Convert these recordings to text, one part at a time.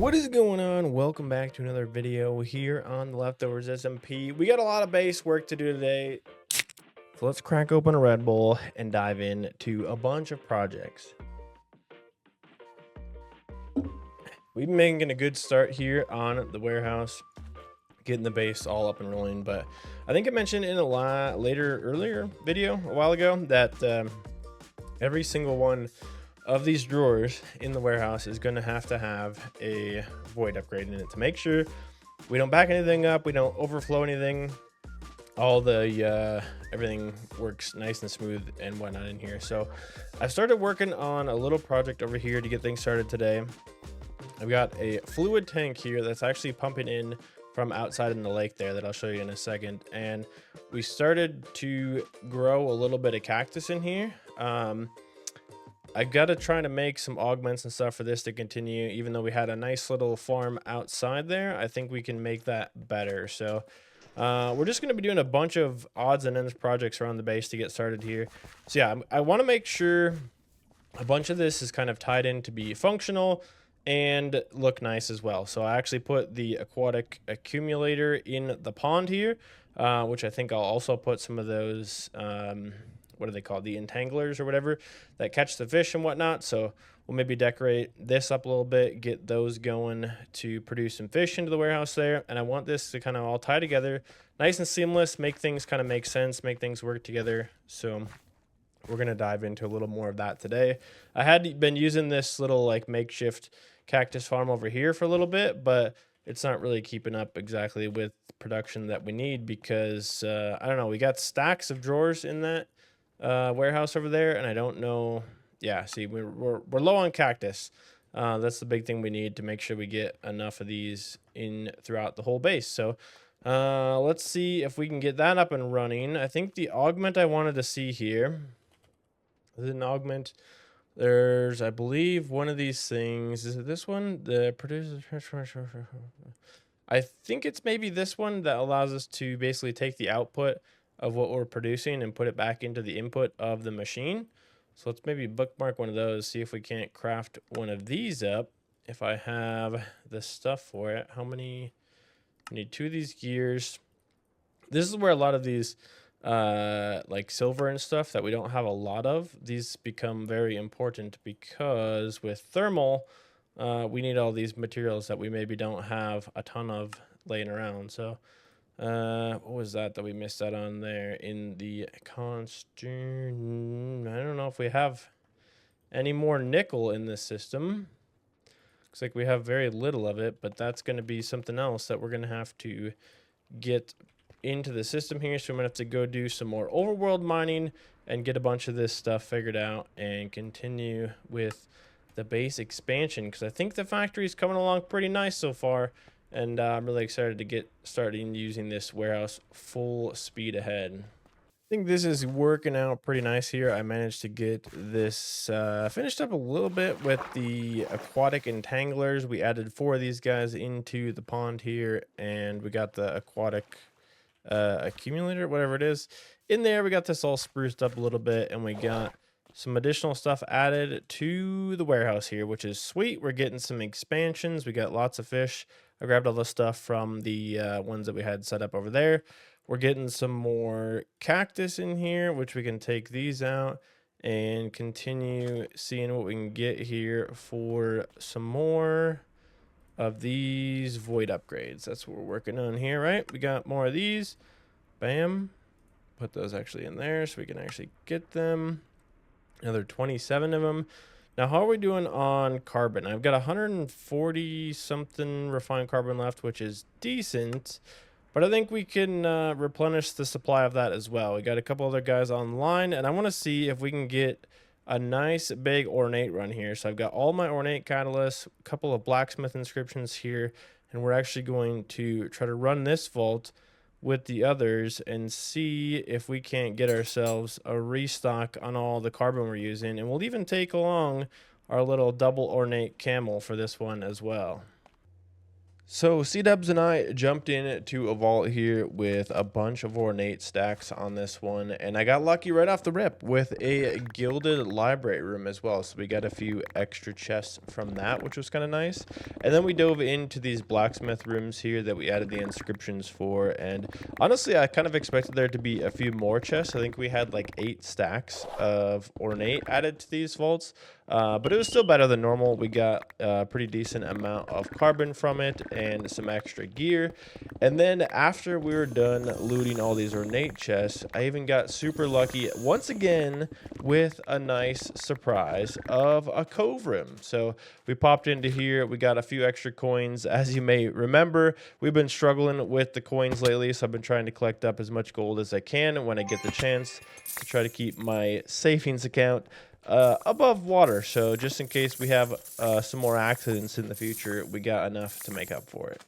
What is going on? Welcome back to another video here on the Leftovers SMP. We got a lot of base work to do today, so let's crack open a Red Bull and dive into a bunch of projects. We've been making a good start here on the warehouse, getting the base all up and rolling, but I think I mentioned in a earlier video a while ago that every single one of these drawers in the warehouse is going to have a void upgrade in it to make sure we don't back anything up, we don't overflow anything, all the everything works nice and smooth and whatnot in here. So I've started working on a little project over here to get things started today. I've got a fluid tank here that's actually pumping in from outside in the lake there that I'll show you in a second, and we started to grow a little bit of cactus in here. I gotta try to make some augments and stuff for this to continue. Even though we had a nice little farm outside there, I think we can make that better. So we're just gonna be doing a bunch of odds and ends projects around the base to get started here. So yeah, I want to make sure a bunch of this is kind of tied in to be functional and look nice as well. So I actually put the aquatic accumulator in the pond here, which I think I'll also put some of those what are they called, the entanglers or whatever that catch the fish and whatnot. So we'll maybe decorate this up a little bit, get those going to produce some fish into the warehouse there. And I want this to kind of all tie together nice and seamless, make things kind of make sense, make things work together. So we're going to dive into a little more of that today. I had been using this little like makeshift cactus farm over here for a little bit, but it's not really keeping up exactly with production that we need because I don't know, we got stacks of drawers in that warehouse over there, and I don't know. Yeah, see, we're low on cactus. That's the big thing we need to make sure we get enough of these in throughout the whole base. So let's see if we can get that up and running. I think the augment I wanted to see here is an augment. There's, I believe, one of these things. Is it this one? The producer. I think it's maybe this one that allows us to basically take the output of what we're producing and put it back into the input of the machine. So let's maybe bookmark one of those, see if we can't craft one of these up. If I have the stuff for it, how many? I need 2 of these gears. This is where a lot of these like silver and stuff that we don't have a lot of, these become very important because with thermal, we need all these materials that we maybe don't have a ton of laying around. So what was that we missed out on there in the constant? I don't know if we have any more nickel in this system. Looks like we have very little of it, but that's going to be something else that we're going to have to get into the system here. So I'm going to have to go do some more overworld mining and get a bunch of this stuff figured out and continue with the base expansion, because I think the factory is coming along pretty nice so far. And I'm really excited to get started using this warehouse full speed ahead. I think this is working out pretty nice here. I managed to get this finished up a little bit with the aquatic entanglers. We added 4 of these guys into the pond here, and we got the aquatic accumulator, whatever it is, in there. We got this all spruced up a little bit, and we got some additional stuff added to the warehouse here, which is sweet. We're getting some expansions. We got lots of fish. I grabbed all the stuff from the ones that we had set up over there. We're getting some more cactus in here, which we can take these out and continue seeing what we can get here for some more of these void upgrades. That's what we're working on here, right? We got more of these. Bam. Put those actually in there so we can actually get them. Another 27 of them. Now, how are we doing on carbon? I've got 140 something refined carbon left, which is decent, but I think we can replenish the supply of that as well. We got a couple other guys online, and I want to see if we can get a nice big ornate run here. So I've got all my ornate catalysts, a couple of blacksmith inscriptions here, and we're actually going to try to run this vault with the others and see if we can't get ourselves a restock on all the carbon we're using. And we'll even take along our little double ornate camel for this one as well. So C-Dubs and I jumped into a vault here with a bunch of ornate stacks on this one, and I got lucky right off the rip with a gilded library room as well. So we got a few extra chests from that, which was kind of nice. And then we dove into these blacksmith rooms here that we added the inscriptions for. And honestly, I kind of expected there to be a few more chests. I think we had like 8 stacks of ornate added to these vaults. But it was still better than normal. We got a pretty decent amount of carbon from it and some extra gear. And then after we were done looting all these ornate chests, I even got super lucky once again with a nice surprise of a cove room. So we popped into here. We got a few extra coins. As you may remember, we've been struggling with the coins lately, so I've been trying to collect up as much gold as I can when I get the chance to try to keep my savings account above water. So just in case we have some more accidents in the future, we got enough to make up for it.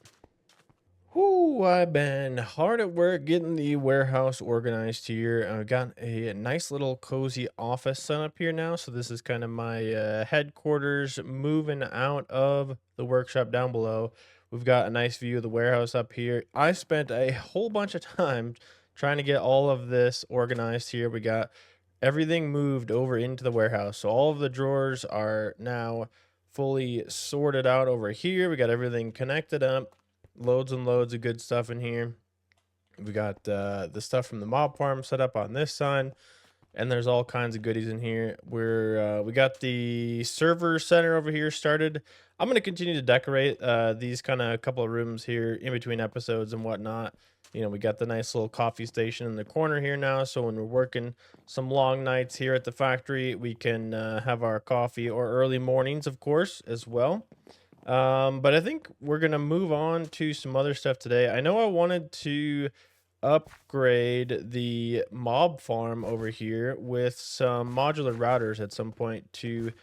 Whoo, I've been hard at work getting the warehouse organized here. I've got a nice little cozy office set up here now. So this is kind of my headquarters, moving out of the workshop down below. We've got a nice view of the warehouse up here. I spent a whole bunch of time trying to get all of this organized here. We got everything moved over into the warehouse. So all of the drawers are now fully sorted out over here. We got everything connected up. Loads and loads of good stuff in here. We got the stuff from the mob farm set up on this side, and there's all kinds of goodies in here. We got the server center over here started. I'm going to continue to decorate these kind of couple of rooms here in between episodes and whatnot. You know, we got the nice little coffee station in the corner here now, so when we're working some long nights here at the factory, we can have our coffee, or early mornings, of course, as well. But I think we're gonna move on to some other stuff today. I know I wanted to upgrade the mob farm over here with some modular routers at some point to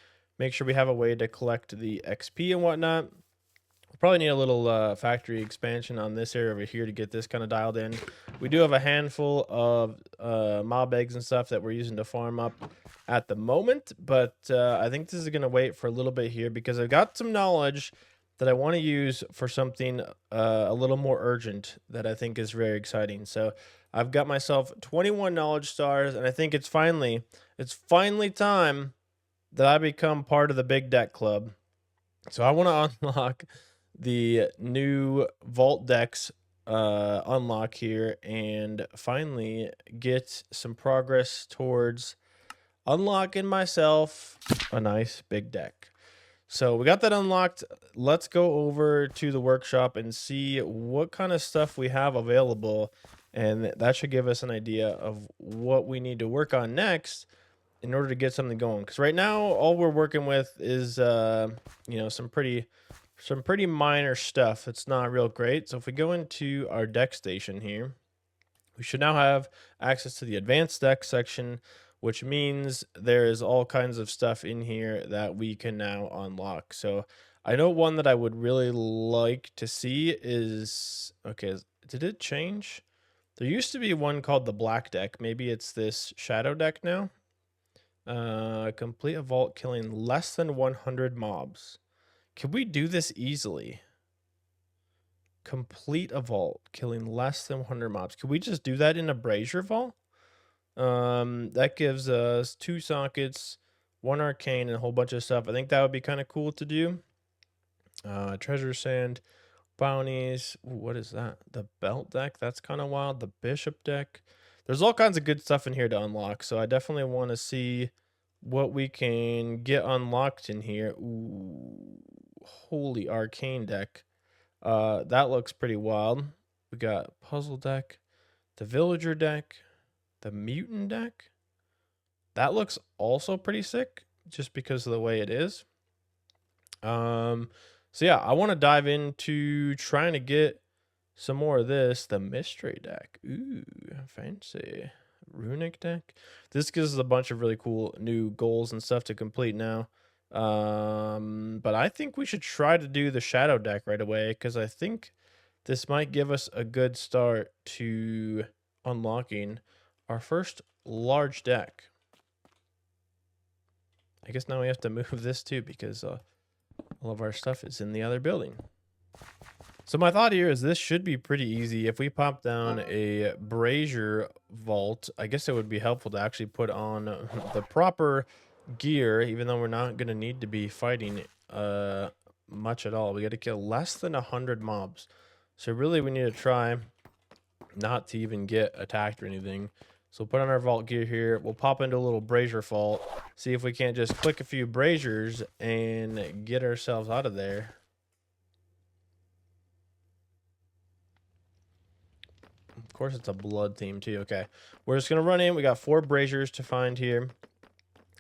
make sure we have a way to collect the XP and whatnot. We'll probably need a little factory expansion on this area over here to get this kind of dialed in. We do have a handful of mob eggs and stuff that we're using to farm up at the moment, but I think this is going to wait for a little bit here because I've got some knowledge that I want to use for something a little more urgent that I think is very exciting. So I've got myself 21 knowledge stars, and I think it's finally time that I become part of the big deck club. So I want to unlock the new vault decks unlock here and finally get some progress towards unlocking myself a nice big deck. So we got that unlocked. Let's go over to the workshop and see what kind of stuff we have available, and that should give us an idea of what we need to work on next in order to get something going. Because right now all we're working with is you know, some pretty minor stuff. It's not real great. So if we go into our deck station here, we should now have access to the advanced deck section, which means there is all kinds of stuff in here that we can now unlock. So I know one that I would really like to see is, okay, did it change? There used to be one called the black deck. Maybe it's this shadow deck now. Complete a vault killing less than 100 mobs. Can we do this easily? Complete a vault killing less than 100 mobs. Can we just do that in a brazier vault? That gives us 2 sockets, 1 arcane, and a whole bunch of stuff. I think that would be kind of cool to do. Treasure sand, bounties. Ooh, what is that? The belt deck. That's kind of wild. The bishop deck. There's all kinds of good stuff in here to unlock. So I definitely want to see what we can get unlocked in here. Ooh, holy arcane deck. That looks pretty wild. We got puzzle deck, the villager deck, the mutant deck. That looks also pretty sick just because of the way it is. So yeah, I want to dive into trying to get some more of this. The mystery deck. Ooh, fancy. Runic deck. This gives us a bunch of really cool new goals and stuff to complete now. But I think we should try to do the shadow deck right away because I think this might give us a good start to unlocking our first large deck. I guess now we have to move this too because all of our stuff is in the other building. So my thought here is this should be pretty easy. If we pop down a brazier vault, I guess it would be helpful to actually put on the proper gear, even though we're not going to need to be fighting much at all. We got to kill less than 100 mobs. So really we need to try not to even get attacked or anything. So we'll put on our vault gear here. We'll pop into a little brazier vault, see if we can't just click a few braziers and get ourselves out of there. Of course, it's a blood theme too. Okay, we're just gonna run in. We got 4 braziers to find here.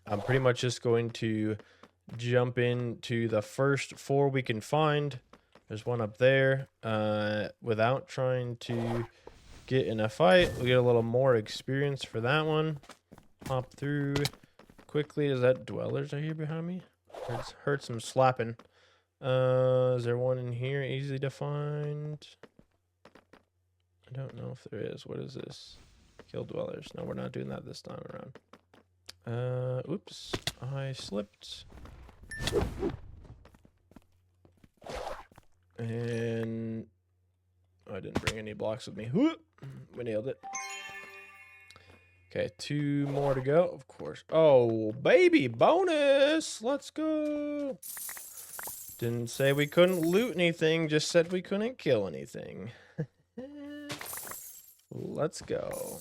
I'm pretty much just going to jump into the first 4 we can find. There's one up there. Without trying to get in a fight, we get a little more experience for that one. Hop through quickly. Is that dwellers are here behind me? Heard some slapping. Is there one in here easy to find? I don't know if there is. What is this? Kill dwellers. No, we're not doing that this time around. Oops. I slipped. And I didn't bring any blocks with me. Whoop! We nailed it. Okay, 2 more to go, of course. Oh, baby, bonus! Let's go! Didn't say we couldn't loot anything, just said we couldn't kill anything. Let's go.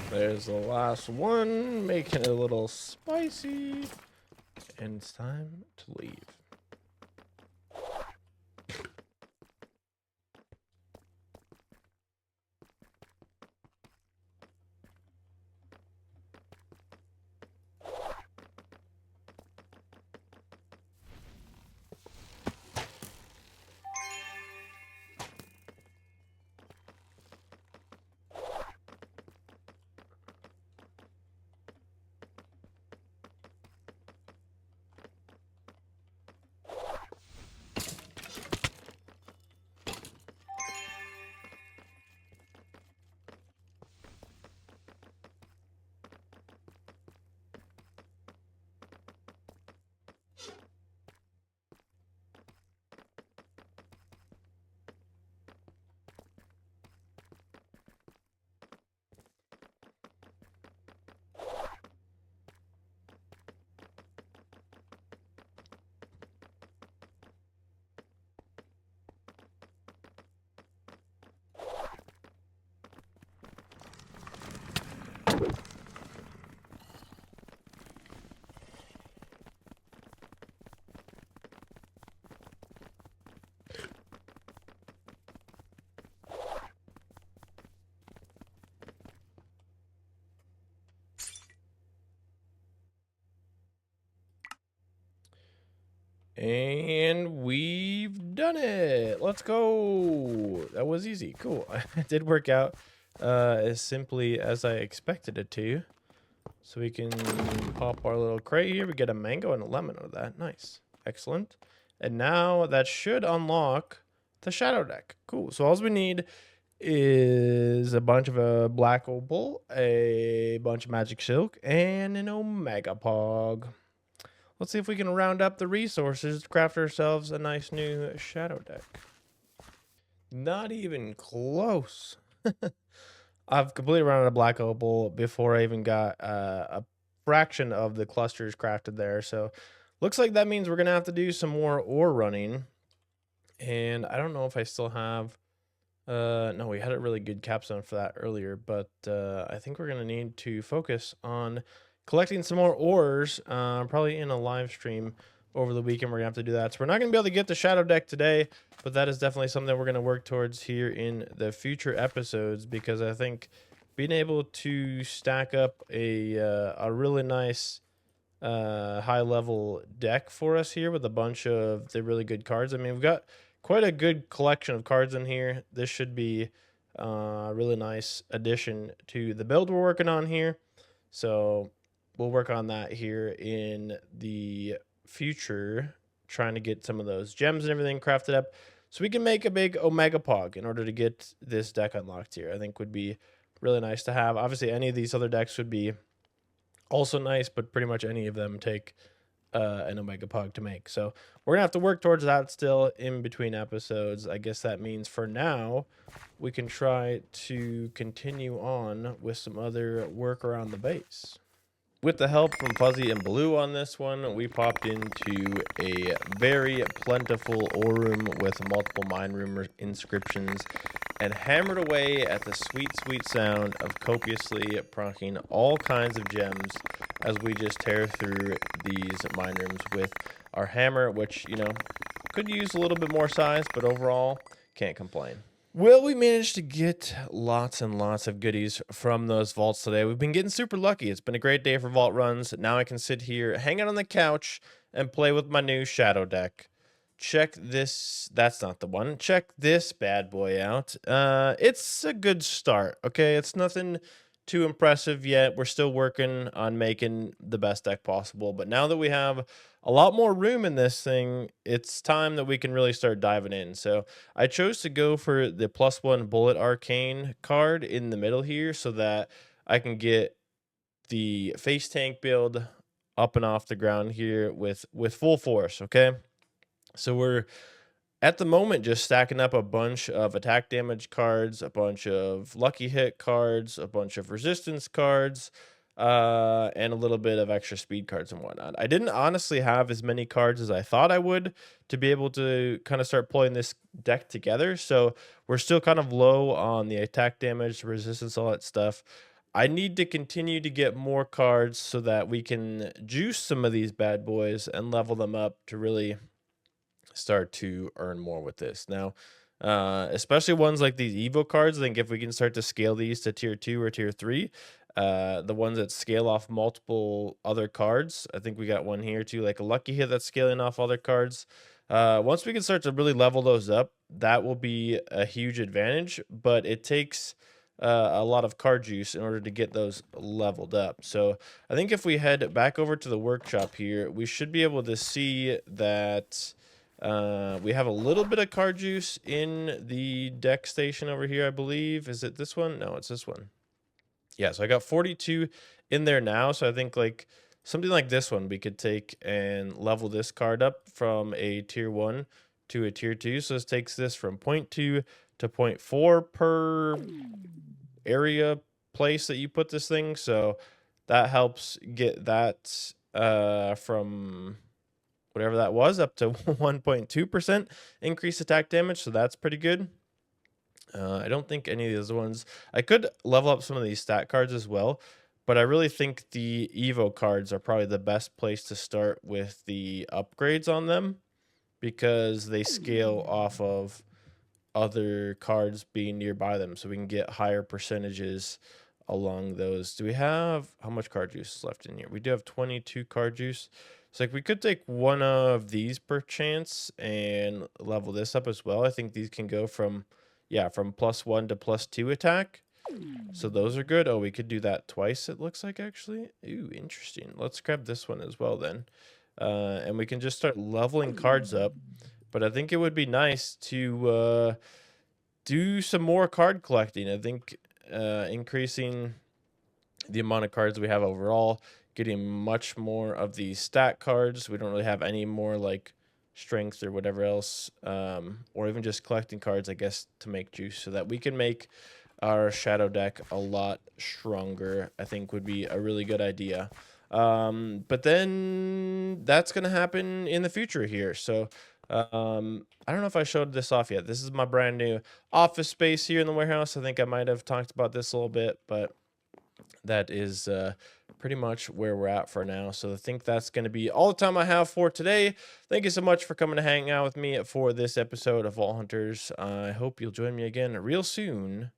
There's the last one, making it a little spicy. And it's time to leave. And we've done it. Let's go. That was easy. Cool. It did work out as simply as I expected it to. So we can pop our little crate here. We get a mango and a lemon out of that. Nice. Excellent. And now that should unlock the shadow deck. Cool. So all we need is a bunch of a black opal, a bunch of magic silk, and an omega pog. Let's see if we can round up the resources to craft ourselves a nice new shadow deck. Not even close. I've completely run out of black opal before I even got a fraction of the clusters crafted there. So looks like that means we're going to have to do some more ore running. And I don't know if I still have... no, we had a really good capstone for that earlier. But I think we're going to need to focus on collecting some more ores, probably in a live stream over the weekend. We're gonna have to do that. So we're not gonna be able to get the shadow deck today, but that is definitely something we're gonna work towards here in the future episodes, because I think being able to stack up a really nice high level deck for us here with a bunch of the really good cards. I mean, we've got quite a good collection of cards in here. This should be a really nice addition to the build we're working on here. So we'll work on that here in the future, trying to get some of those gems and everything crafted up so we can make a big omega pog in order to get this deck unlocked here. I think would be really nice to have. Obviously, any of these other decks would be also nice, but pretty much any of them take an omega pog to make. So we're gonna have to work towards that still in between episodes. I guess that means for now we can try to continue on with some other work around the base. With the help from Fuzzy and Blue on this one, we popped into a very plentiful ore room with multiple mine room inscriptions and hammered away at the sweet, sweet sound of copiously proccing all kinds of gems as we just tear through these mine rooms with our hammer, which, you know, could use a little bit more size, but overall, can't complain. Well, we managed to get lots and lots of goodies from those vaults today. We've been getting super lucky. It's been a great day for vault runs. Now I can sit here, hang out on the couch, and play with my new shadow deck. Check this. That's not the one. Check this bad boy out. It's a good start, okay? It's nothing too impressive yet. We're still working on making the best deck possible. But now that we have a lot more room in this thing, it's time that we can really start diving in. So I chose to go for the +1 bullet arcane card in the middle here so that I can get the face tank build up and off the ground here with full force, okay? So we're at the moment just stacking up a bunch of attack damage cards, a bunch of lucky hit cards, a bunch of resistance cards, and a little bit of extra speed cards and whatnot. I didn't honestly have as many cards as I thought I would to be able to kind of start pulling this deck together. So we're still kind of low on the attack damage, resistance, all that stuff. I need to continue to get more cards so that we can juice some of these bad boys and level them up to really start to earn more with this. Now, especially ones like these Evo cards, I think if we can start to scale these to tier 2 or tier 3, the ones that scale off multiple other cards, I think we got one here too, like a lucky hit that's scaling off other cards. Once we can start to really level those up, that will be a huge advantage, but it takes a lot of card juice in order to get those leveled up. So I think if we head back over to the workshop here, we should be able to see that we have a little bit of card juice in the deck station over here, I believe. Is it this one? No, it's this one. Yeah, so I got 42 in there now. So I think like something like this one, we could take and level this card up from a tier 1 to a tier 2. So this takes this from 0.2 to 0.4 per area place that you put this thing. So that helps get that from whatever that was up to 1.2% increased attack damage. So that's pretty good. I don't think any of these ones. I could level up some of these stat cards as well, but I really think the Evo cards are probably the best place to start with the upgrades on them because they scale off of other cards being nearby them, so we can get higher percentages along those. Do we have how much card juice is left in here? We do have 22 card juice. So like we could take one of these per chance and level this up as well. I think these can go from from +1 to +2 attack. So those are good. Oh, we could do that twice, it looks like, actually. Ooh, interesting. Let's grab this one as well then. And we can just start leveling cards up. But I think it would be nice to do some more card collecting. I think increasing the amount of cards we have overall, getting much more of these stat cards. We don't really have any more like strength or whatever else, or even just collecting cards, I guess, to make juice so that we can make our shadow deck a lot stronger, I think would be a really good idea. But then that's going to happen in the future here. So I don't know if I showed this off yet. This is my brand new office space here in the warehouse. I think I might have talked about this a little bit, but that is pretty much where we're at for now. So I think that's going to be all the time I have for today. Thank you so much for coming to hang out with me for this episode of Vault Hunters. I hope you'll join me again real soon.